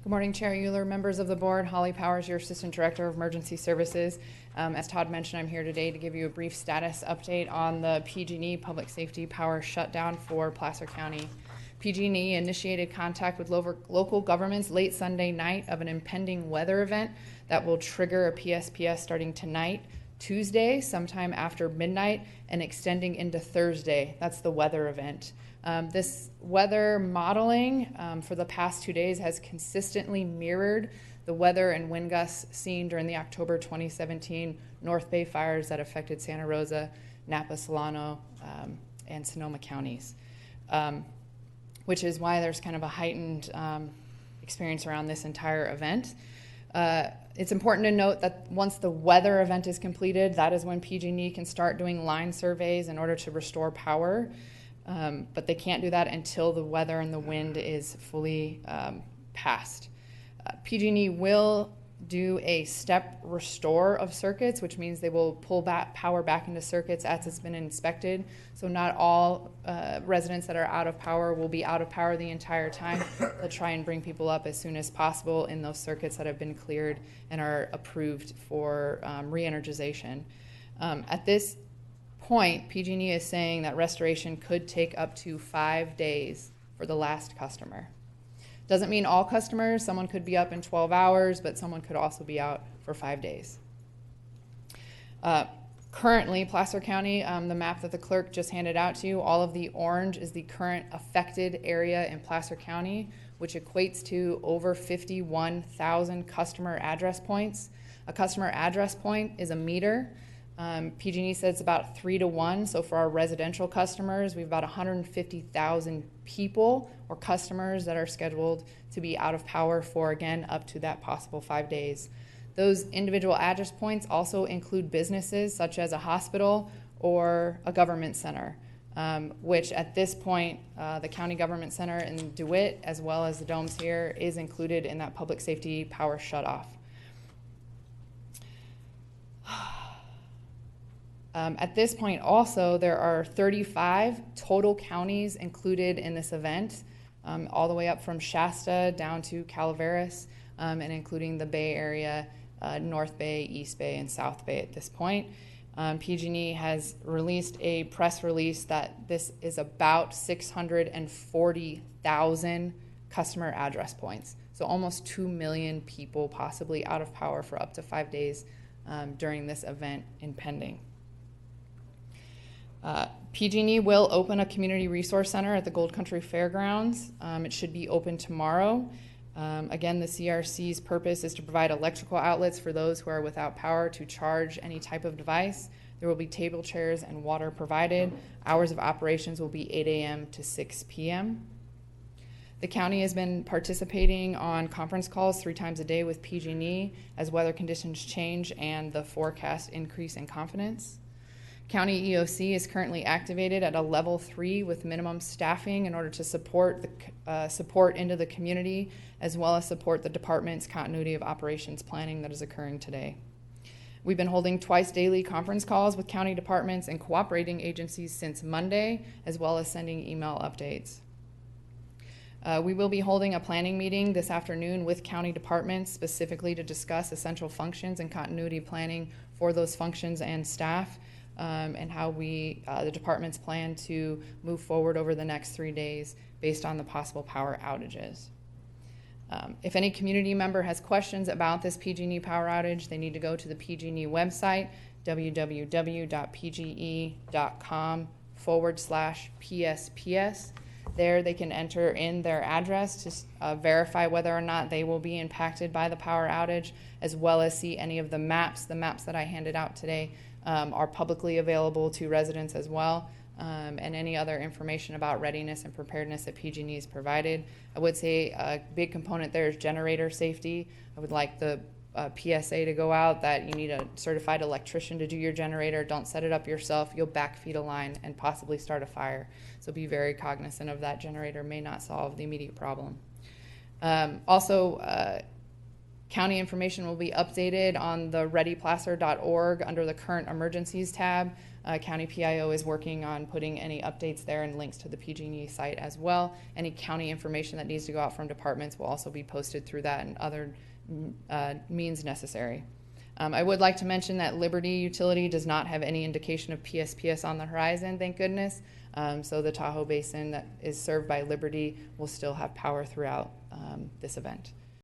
Good morning, Chair Euler, members of the board. Holly Powers, your Assistant Director of Emergency Services. As Todd mentioned, I'm here today to give you a brief status update on the PG&E Public Safety Power Shutdown for Placer County. PG&E initiated contact with local governments late Sunday night of an impending weather event that will trigger a PSPS starting tonight, Tuesday, sometime after midnight, and extending into Thursday. That's the weather event. This weather modeling for the past 2 days has consistently mirrored the weather and wind gusts seen during the October 2017 North Bay fires that affected Santa Rosa, Napa, Solano, and Sonoma counties, which is why there's kind of a heightened experience around this entire event. It's important to note that once the weather event is completed, that is when PG&E can start doing line surveys in order to restore power. But they can't do that until the weather and the wind is fully passed. PG&E will do a step restore of circuits, which means they will pull back power back into circuits as it's been inspected. So not all residents that are out of power will be out of power the entire time. They'll try and bring people up as soon as possible in those circuits that have been cleared and are approved for re-energization. At this point, PG&E is saying that restoration could take up to 5 days for the last customer. Doesn't mean all customers. Someone could be up in 12 hours, but someone could also be out for 5 days. Currently, Placer County, the map that the clerk just handed out to you, all of the orange is the current affected area in Placer County, which equates to over 51,000 customer address points. A customer address point is a meter. PG&E says it's about 3 to 1. So for our residential customers, we have about 150,000 people or customers that are scheduled to be out of power for, again, up to that possible 5 days. Those individual address points also include businesses such as a hospital or a government center, which at this point, the county government center in DeWitt, as well as the domes here, is included in that public safety power shutoff. At this point also, there are 35 total counties included in this event, all the way up from Shasta down to Calaveras, and including the Bay Area, North Bay, East Bay, and South Bay at this point. PG&E has released a press release that this is about 640,000 customer address points. So almost 2 million people possibly out of power for up to 5 days during this event impending. PG&E will open a community resource center at the Gold Country Fairgrounds. It should be open tomorrow. Again, the CRC's purpose is to provide electrical outlets for those who are without power to charge any type of device. There will be table chairs and water provided. Hours of operations will be 8 a.m. to 6 p.m. The county has been participating on conference calls 3 times a day with PG&E as weather conditions change and the forecast increase in confidence. County EOC is currently activated at a level 3 with minimum staffing in order to support into the community, as well as support the department's continuity of operations planning that is occurring today. We've been holding twice daily conference calls with county departments and cooperating agencies since Monday, as well as sending email updates. We will be holding a planning meeting this afternoon with county departments specifically to discuss essential functions and continuity planning for those functions and staff. And how the departments plan to move forward over the next 3 days based on the possible power outages. If any community member has questions about this PG&E power outage, they need to go to the PG&E website, www.pge.com/PSPS. There they can enter in their address to verify whether or not they will be impacted by the power outage, as well as see any of the maps. The maps that I handed out today are publicly available to residents as well, and any other information about readiness and preparedness that PG&E has provided. I would say a big component there is generator safety. I would like the PSA to go out that you need a certified electrician to do your generator. Don't set it up yourself. You'll backfeed a line and possibly start a fire. So be very cognizant of that. Generator may not solve the immediate problem. County information will be updated on the readyplacer.org under the current emergencies tab. County PIO is working on putting any updates there and links to the PG&E site as well. Any county information that needs to go out from departments will also be posted through that and other means necessary. I would like to mention that Liberty Utility does not have any indication of PSPS on the horizon, thank goodness. So the Tahoe Basin that is served by Liberty will still have power throughout this event.